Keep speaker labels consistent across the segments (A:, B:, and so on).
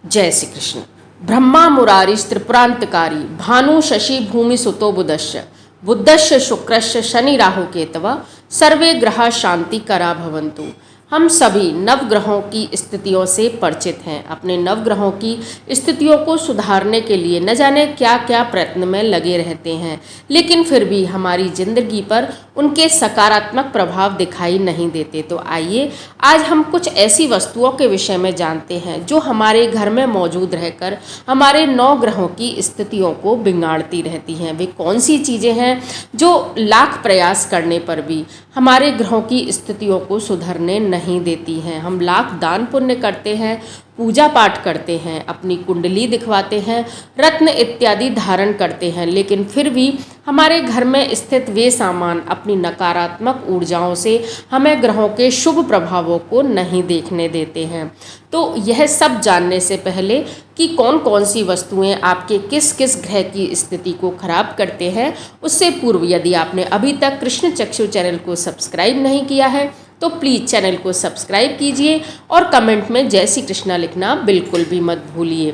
A: जय श्री कृष्ण। ब्रह्मा मुरारिश त्रिपुरांतकारी भानु शशि भूमि सुतो बुधश्च बुधश्च शुक्रश्च शनि राहु केतव सर्वे ग्रह शांति करा भवन्तु। हम सभी नवग्रहों की स्थितियों से परिचित हैं। अपने नवग्रहों की स्थितियों को सुधारने के लिए न जाने क्या क्या प्रयत्न में लगे रहते हैं, लेकिन फिर भी हमारी जिंदगी पर उनके सकारात्मक प्रभाव दिखाई नहीं देते। तो आइए आज हम कुछ ऐसी वस्तुओं के विषय में जानते हैं जो हमारे घर में मौजूद रहकर हमारे नौ ग्रहों की स्थितियों को बिगाड़ती रहती हैं। वे कौन सी चीज़ें हैं जो लाख प्रयास करने पर भी हमारे ग्रहों की स्थितियों को सुधरने नहीं देती हैं। हम लाख दान पुण्य करते हैं, पूजा पाठ करते हैं, अपनी कुंडली दिखवाते हैं, रत्न इत्यादि धारण करते हैं, लेकिन फिर भी हमारे घर में स्थित वे सामान अपनी नकारात्मक ऊर्जाओं से हमें ग्रहों के शुभ प्रभावों को नहीं देखने देते हैं। तो यह सब जानने से पहले कि कौन कौन सी वस्तुएं आपके किस किस ग्रह की स्थिति को खराब करते हैं, उससे पूर्व यदि आपने अभी तक कृष्ण चक्षु चैनल को सब्सक्राइब नहीं किया है तो प्लीज़ चैनल को सब्सक्राइब कीजिए और कमेंट में जय श्री कृष्णा लिखना बिल्कुल भी मत भूलिए।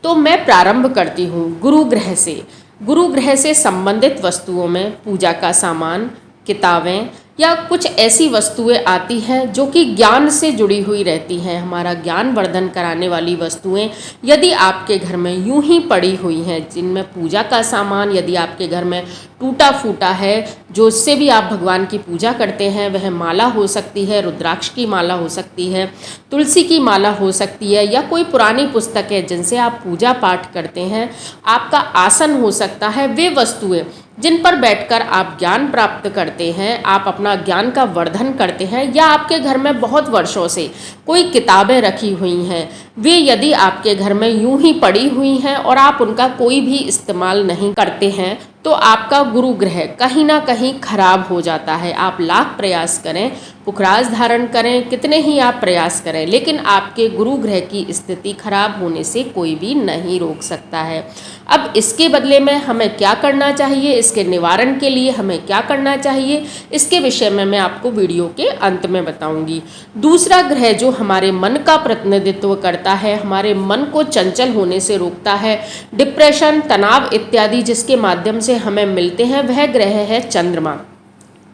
A: तो मैं प्रारंभ करती हूँ गुरु ग्रह से। गुरु ग्रह से संबंधित वस्तुओं में पूजा का सामान, किताबें या कुछ ऐसी वस्तुएं आती हैं जो कि ज्ञान से जुड़ी हुई रहती हैं, हमारा ज्ञान वर्धन कराने वाली वस्तुएं यदि आपके घर में यूं ही पड़ी हुई हैं, जिनमें पूजा का सामान यदि आपके घर में टूटा फूटा है, जो इससे भी आप भगवान की पूजा करते हैं, वह माला हो सकती है, रुद्राक्ष की माला हो सकती है, तुलसी की माला हो सकती है, या कोई पुरानी पुस्तक है जिनसे आप पूजा पाठ करते हैं, आपका आसन हो सकता है। वे वस्तुएं जिन पर बैठकर आप ज्ञान प्राप्त करते हैं, आप अपना ज्ञान का वर्धन करते हैं, या आपके घर में बहुत वर्षों से कोई किताबें रखी हुई हैं, वे यदि आपके घर में यूं ही पड़ी हुई हैं और आप उनका कोई भी इस्तेमाल नहीं करते हैं, तो आपका गुरु ग्रह कहीं ना कहीं खराब हो जाता है। आप लाख प्रयास करें, पुखराज धारण करें, कितने ही आप प्रयास करें, लेकिन आपके गुरु ग्रह की स्थिति खराब होने से कोई भी नहीं रोक सकता है। अब इसके बदले में हमें क्या करना चाहिए, इसके निवारण के लिए हमें क्या करना चाहिए, इसके विषय में मैं आपको वीडियो के अंत में बताऊंगी। दूसरा ग्रह जो हमारे मन का प्रतिनिधित्व करता है, हमारे मन को चंचल होने से रोकता है, डिप्रेशन, तनाव इत्यादि जिसके माध्यम से हमें मिलते हैं, वह ग्रह है चंद्रमा।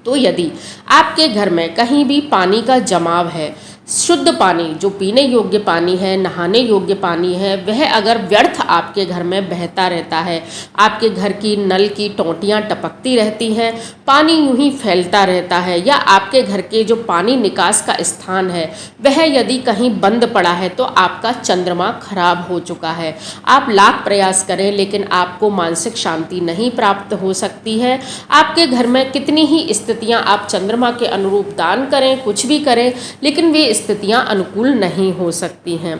A: तो यदि आपके घर में कहीं भी पानी का जमाव है, शुद्ध पानी जो पीने योग्य पानी है, नहाने योग्य पानी है, वह अगर व्यर्थ आपके घर में बहता रहता है, आपके घर की नल की टोंटियाँ टपकती रहती हैं, पानी यूं ही फैलता रहता है, या आपके घर के जो पानी निकास का स्थान है वह यदि कहीं बंद पड़ा है, तो आपका चंद्रमा खराब हो चुका है। आप लाख प्रयास करें लेकिन आपको मानसिक शांति नहीं प्राप्त हो सकती है। आपके घर में कितनी ही स्थितियाँ आप चंद्रमा के अनुरूप दान करें, कुछ भी करें, लेकिन वे स्थितियां अनुकूल नहीं हो सकती हैं।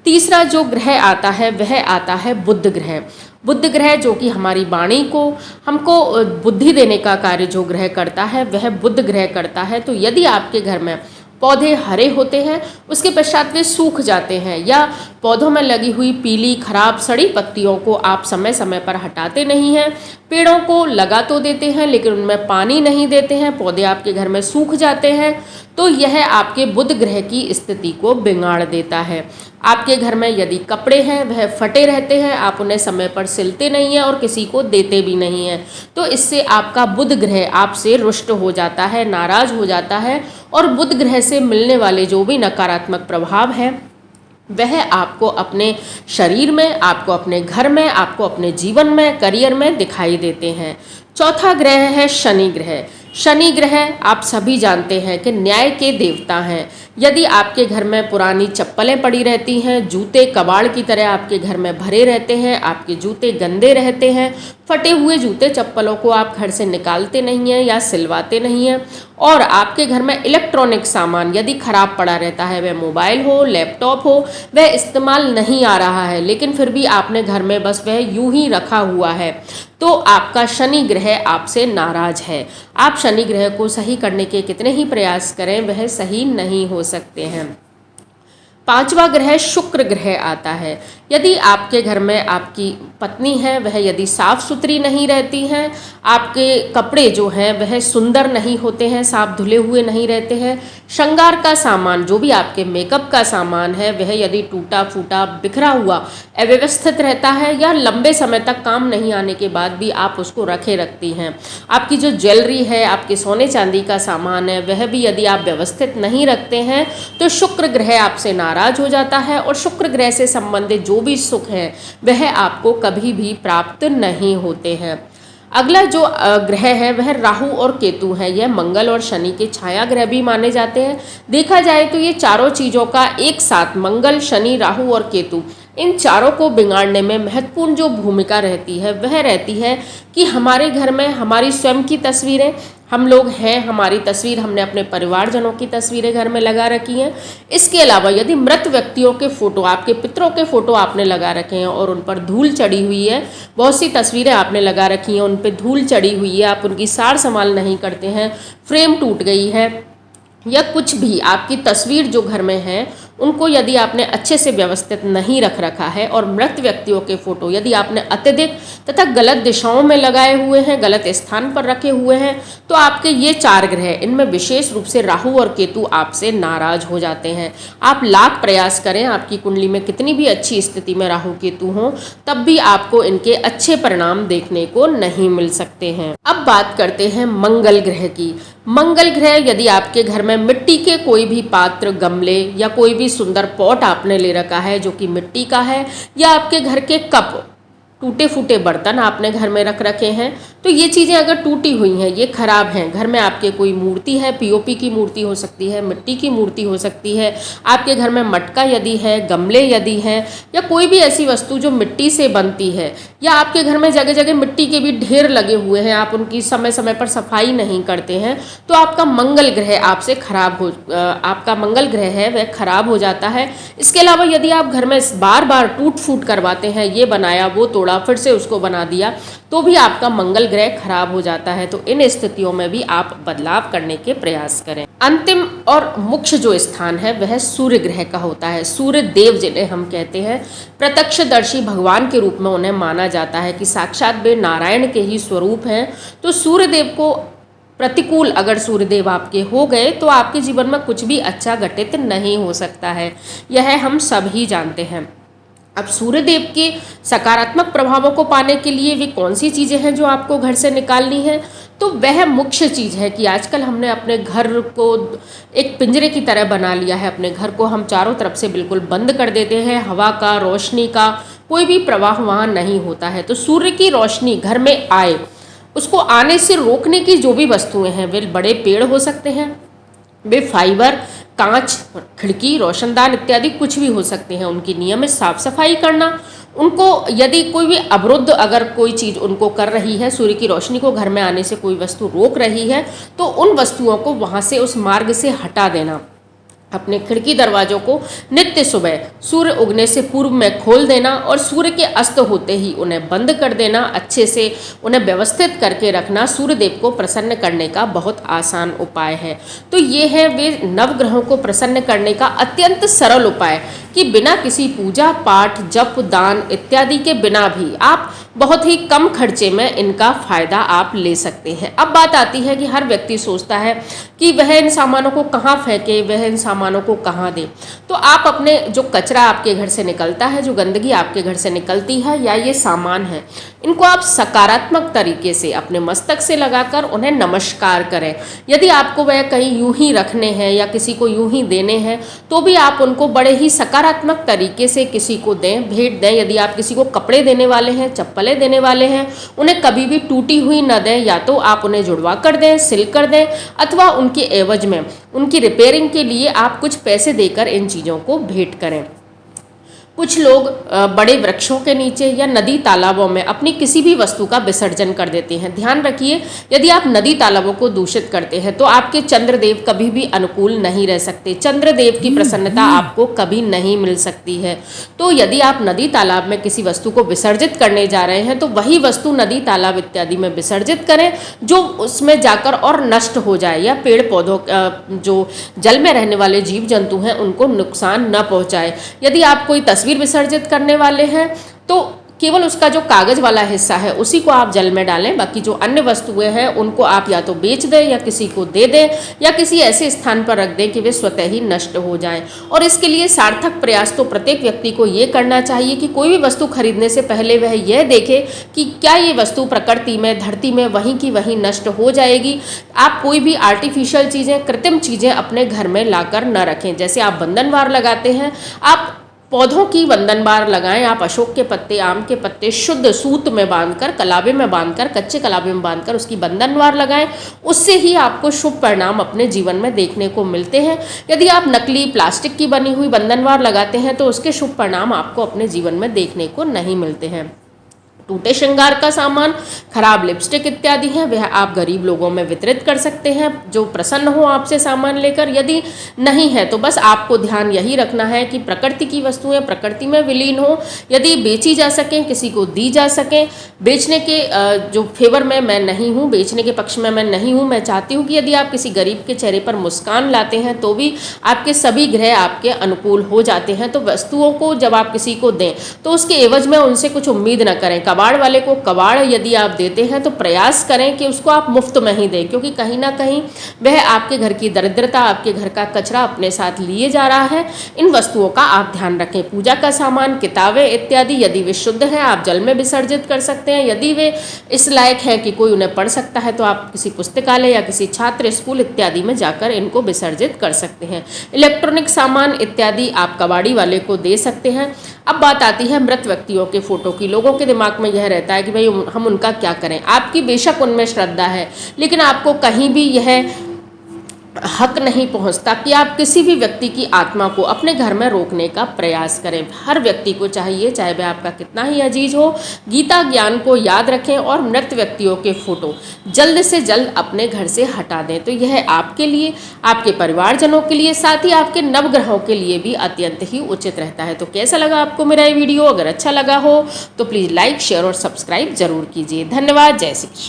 A: तीसरा जो ग्रह आता है वह आता है बुध ग्रह। बुध ग्रह जो कि हमारी वाणी को, हमको बुद्धि देने का कार्य जो ग्रह करता है वह बुध ग्रह करता है। तो यदि आपके घर में पौधे हरे होते हैं, उसके पश्चात वे सूख जाते हैं, या पौधों में लगी हुई पीली खराब सड़ी पत्तियों को आप समय समय पर हटाते नहीं हैं, पेड़ों को लगा तो देते हैं लेकिन उनमें पानी नहीं देते हैं, पौधे आपके घर में सूख जाते हैं, तो यह आपके बुध ग्रह की स्थिति को बिगाड़ देता है। आपके घर में यदि कपड़े हैं वह फटे रहते हैं, आप उन्हें समय पर सिलते नहीं हैं और किसी को देते भी नहीं हैं, तो इससे आपका बुध ग्रह आपसे रुष्ट हो जाता है, नाराज हो जाता है, और बुध ग्रह से मिलने वाले जो भी नकारात्मक प्रभाव है वह आपको अपने शरीर में, आपको अपने घर में, आपको अपने जीवन में, करियर में दिखाई देते हैं। चौथा ग्रह है शनि ग्रह। शनि ग्रह आप सभी जानते हैं कि न्याय के देवता हैं। यदि आपके घर में पुरानी चप्पलें पड़ी रहती हैं, जूते कबाड़ की तरह आपके घर में भरे रहते हैं, आपके जूते गंदे रहते हैं, फटे हुए जूते चप्पलों को आप घर से निकालते नहीं हैं या सिलवाते नहीं हैं, और आपके घर में इलेक्ट्रॉनिक सामान यदि खराब पड़ा रहता है, वह मोबाइल हो, लैपटॉप हो, वह इस्तेमाल नहीं आ रहा है, लेकिन फिर भी आपने घर में बस वह यूं ही रखा हुआ है, तो आपका शनि ग्रह आपसे नाराज है। आप शनि ग्रह को सही करने के कितने ही प्रयास करें वह सही नहीं हो सकते हैं। पांचवा ग्रह शुक्र ग्रह आता है। यदि आपके घर में आपकी पत्नी है, वह यदि साफ सुथरी नहीं रहती हैं, आपके कपड़े जो हैं वह सुंदर नहीं होते हैं, साफ धुले हुए नहीं रहते हैं, श्रृंगार का सामान जो भी आपके मेकअप का सामान है वह यदि टूटा फूटा बिखरा हुआ अव्यवस्थित रहता है, या लंबे समय तक काम नहीं आने के बाद भी आप उसको रखे रखती हैं, आपकी जो ज्वेलरी है, आपके सोने चांदी का सामान है, वह भी यदि आप व्यवस्थित नहीं रखते हैं तो शुक्र ग्रह आपसे नाराज हो जाता है और शुक्र ग्रह से संबंधित जो भी सुख है वह आपको कभी भी प्राप्त नहीं होते हैं। अगला जो ग्रह है वह राहु और केतु है। यह मंगल और शनि के छाया ग्रह भी माने जाते हैं। देखा जाए तो ये चारों चीज़ों का एक साथ, मंगल, शनि, राहु और केतु, इन चारों को बिगाड़ने में महत्वपूर्ण जो भूमिका रहती है वह रहती है कि हमारे घर में हमारी स्वयं की तस्वीरें, हम लोग हैं, हमारी तस्वीर हमने अपने परिवारजनों की तस्वीरें घर में लगा रखी हैं। इसके अलावा यदि मृत व्यक्तियों के फोटो, आपके पितरों के फोटो आपने लगा रखे हैं और उन पर धूल चढ़ी हुई है, बहुत सी तस्वीरें आपने लगा रखी हैं, उन पर धूल चढ़ी हुई है, आप उनकी सार संभाल नहीं करते हैं, फ्रेम टूट गई है, या कुछ भी आपकी तस्वीर जो घर में है उनको यदि आपने अच्छे से व्यवस्थित नहीं रख रखा है, और मृत व्यक्तियों के फोटो यदि आपने अत्यधिक तथा गलत दिशाओं में लगाए हुए हैं, गलत स्थान पर रखे हुए हैं, तो आपके ये चार ग्रह, इनमें विशेष रूप से राहु और केतु आपसे नाराज हो जाते हैं। आप लाख प्रयास करें, आपकी कुंडली में कितनी भी अच्छी स्थिति में राहु केतु हों, तब भी आपको इनके अच्छे परिणाम देखने को नहीं मिल सकते हैं। अब बात करते हैं मंगल ग्रह की। मंगल ग्रह यदि आपके घर में मिट्टी के कोई भी पात्र, गमले या कोई भी सुंदर पॉट आपने ले रखा है जो कि मिट्टी का है, या आपके घर के कप, टूटे फूटे बर्तन आपने घर में रख रखे हैं, तो ये चीज़ें अगर टूटी हुई हैं, ये खराब हैं, घर में आपके कोई मूर्ति है, पीओपी की मूर्ति हो सकती है, मिट्टी की मूर्ति हो सकती है, आपके घर में मटका यदि है, गमले यदि हैं, या कोई भी ऐसी वस्तु जो मिट्टी से बनती है, या आपके घर में जगह जगह मिट्टी के भी ढेर लगे हुए हैं, आप उनकी समय समय पर सफाई नहीं करते हैं, तो आपका मंगल ग्रह आपसे आपका मंगल ग्रह है वह खराब हो जाता है। इसके अलावा यदि आप घर में बार बार टूट फूट करवाते हैं, ये बनाया वो तोड़ा, फिर से उसको बना दिया, तो भी आपका मंगल ग्रह खराब हो जाता है। तो इन स्थितियों में भी आप बदलाव करने के प्रयास करें। अंतिम और मुख्य जो स्थान है वह सूर्य ग्रह का होता है। सूर्य देव जिन्हें हम कहते हैं, प्रत्यक्षदर्शी भगवान के रूप में उन्हें माना जाता है कि साक्षात वे नारायण के ही स्वरूप हैं। तो सूर्य देव को प्रतिकूल अगर सूर्यदेव आपके हो गए तो आपके जीवन में कुछ भी अच्छा घटित नहीं हो सकता है, यह हम सब ही जानते हैं। अब सूर्यदेव के सकारात्मक प्रभावों को पाने के लिए वे कौन सी चीज़ें हैं जो आपको घर से निकालनी है, तो वह मुख्य चीज़ है कि आजकल हमने अपने घर को एक पिंजरे की तरह बना लिया है। अपने घर को हम चारों तरफ से बिल्कुल बंद कर देते हैं, हवा का, रोशनी का कोई भी प्रवाह वहाँ नहीं होता है। तो सूर्य की रोशनी घर में आए, उसको आने से रोकने की जो भी वस्तुएं हैं, वे बड़े पेड़ हो सकते हैं, वे फाइबर, कांच, खिड़की, रोशनदान इत्यादि कुछ भी हो सकते हैं। उनकी नियमित साफ सफाई करना, उनको यदि कोई भी अवरुद्ध अगर कोई चीज़ उनको कर रही है, सूर्य की रोशनी को घर में आने से कोई वस्तु रोक रही है, तो उन वस्तुओं को वहाँ से, उस मार्ग से हटा देना। अपने खिड़की दरवाजों को नित्य सुबह सूर्य उगने से पूर्व में खोल देना और सूर्य के अस्त होते ही उन्हें बंद कर देना। अच्छे से उन्हें व्यवस्थित करके रखना सूर्यदेव को प्रसन्न करने का बहुत आसान उपाय है। तो ये है वे नवग्रहों को प्रसन्न करने का अत्यंत सरल उपाय कि बिना किसी पूजा पाठ, जप, दान इत्यादि के बिना भी आप बहुत ही कम खर्चे में इनका फ़ायदा आप ले सकते हैं। अब बात आती है कि हर व्यक्ति सोचता है कि वह इन सामानों को कहाँ फेंके, वह इन सामानों को कहाँ दे। तो आप अपने जो कचरा आपके घर से निकलता है, जो गंदगी आपके घर से निकलती है, या ये सामान है, इनको आप सकारात्मक तरीके से अपने मस्तक से लगाकर उन्हें नमस्कार करें। यदि आपको वह कहीं यूं ही रखने हैं या किसी को यूं ही देने हैं, तो भी आप उनको बड़े ही सकारात्मक तरीके से किसी को दें, भेंट दें। यदि आप किसी को कपड़े देने वाले हैं, चप्पलें देने वाले हैं, उन्हें कभी भी टूटी हुई न दें, या तो आप उन्हें जुड़वा कर दें, सिल कर दें, अथवा उनके एवज में उनकी रिपेयरिंग के लिए आप कुछ पैसे देकर इन चीज़ों को भेंट करें। कुछ लोग बड़े वृक्षों के नीचे या नदी तालाबों में अपनी किसी भी वस्तु का विसर्जन कर देते हैं। ध्यान रखिए, यदि आप नदी तालाबों को दूषित करते हैं तो आपके चंद्रदेव कभी भी अनुकूल नहीं रह सकते। चंद्रदेव की प्रसन्नता आपको कभी नहीं मिल सकती है। तो यदि आप नदी तालाब में किसी वस्तु को विसर्जित करने जा रहे हैं तो वही वस्तु नदी तालाब इत्यादि में विसर्जित करें जो उसमें जाकर और नष्ट हो जाए, या पेड़ पौधों जो जल में रहने वाले जीव जंतु हैं उनको नुकसान न पहुंचाए। यदि आप कोई तस्वीर विसर्जित करने वाले हैं तो केवल उसका जो कागज वाला हिस्सा है उसी को आप जल में डालें, बाकी जो अन्य वस्तुएं हैं उनको आप या तो बेच दें या किसी को दे दें या किसी ऐसे स्थान पर रख दें कि वे स्वतः ही नष्ट हो जाएं। और इसके लिए सार्थक प्रयास तो प्रत्येक व्यक्ति को ये करना चाहिए कि कोई भी वस्तु खरीदने से पहले वह यह देखे कि क्या ये वस्तु प्रकृति में, धरती में वहीं की वहीं नष्ट हो जाएगी। आप कोई भी आर्टिफिशियल चीज़ें, कृत्रिम चीज़ें अपने घर में लाकर न रखें। जैसे आप बंधनवार लगाते हैं, आप पौधों की बंधनवार लगाएं। आप अशोक के पत्ते, आम के पत्ते शुद्ध सूत में बांधकर, कलावे में बांधकर, कच्चे कलावे में बांधकर उसकी बंधनवार लगाएं। उससे ही आपको शुभ परिणाम अपने जीवन में देखने को मिलते हैं। यदि आप नकली प्लास्टिक की बनी हुई बंधनवार लगाते हैं तो उसके शुभ परिणाम आपको अपने जीवन में देखने को नहीं मिलते हैं। टूटे श्रृंगार का सामान, खराब लिपस्टिक इत्यादि हैं, वह आप गरीब लोगों में वितरित कर सकते हैं जो प्रसन्न हो आपसे सामान लेकर। यदि नहीं है तो बस आपको ध्यान यही रखना है कि प्रकृति की वस्तुएं प्रकृति में विलीन हो। यदि बेची जा सकें, किसी को दी जा सकें, बेचने के जो फेवर में मैं नहीं हूँ, बेचने के पक्ष में मैं नहीं हूँ। मैं चाहती हूँ कि यदि आप किसी गरीब के चेहरे पर मुस्कान लाते हैं तो भी आपके सभी ग्रह आपके अनुकूल हो जाते हैं। तो वस्तुओं को जब आप किसी को दें तो उसके एवज में उनसे कुछ उम्मीद न करें। कबाड़ वाले को कबाड़ यदि आप देते हैं तो प्रयास करें कि उसको आप मुफ्त में ही दें, क्योंकि कहीं ना कहीं वह आपके घर की दरिद्रता, आपके घर का कचरा अपने साथ लिए जा रहा है। इन वस्तुओं का आप ध्यान रखें। पूजा का सामान, किताबें इत्यादि यदि वे शुद्ध हैं आप जल में विसर्जित कर सकते हैं। यदि वे इस लायक है कि कोई उन्हें पढ़ सकता है तो आप किसी पुस्तकालय या किसी छात्र स्कूल इत्यादि में जाकर इनको विसर्जित कर सकते हैं। इलेक्ट्रॉनिक सामान इत्यादि आप कबाड़ी वाले को दे सकते हैं। अब बात आती है मृत व्यक्तियों के फोटो की। लोगों के दिमाग में यह रहता है कि भाई हम उनका क्या करें। आपकी बेशक उनमें श्रद्धा है, लेकिन आपको कहीं भी यह हक नहीं पहुंचता कि आप किसी भी व्यक्ति की आत्मा को अपने घर में रोकने का प्रयास करें। हर व्यक्ति को चाहिए, चाहे वह आपका कितना ही अजीज हो, गीता ज्ञान को याद रखें और मृत व्यक्तियों के फोटो जल्द से जल्द अपने घर से हटा दें। तो यह आपके लिए, आपके परिवारजनों के लिए, साथ ही आपके नवग्रहों के लिए भी अत्यंत ही उचित रहता है। तो कैसा लगा आपको मेरा ये वीडियो? अगर अच्छा लगा हो तो प्लीज़ लाइक, शेयर और सब्सक्राइब जरूर कीजिए। धन्यवाद। जय श्री कृष्ण।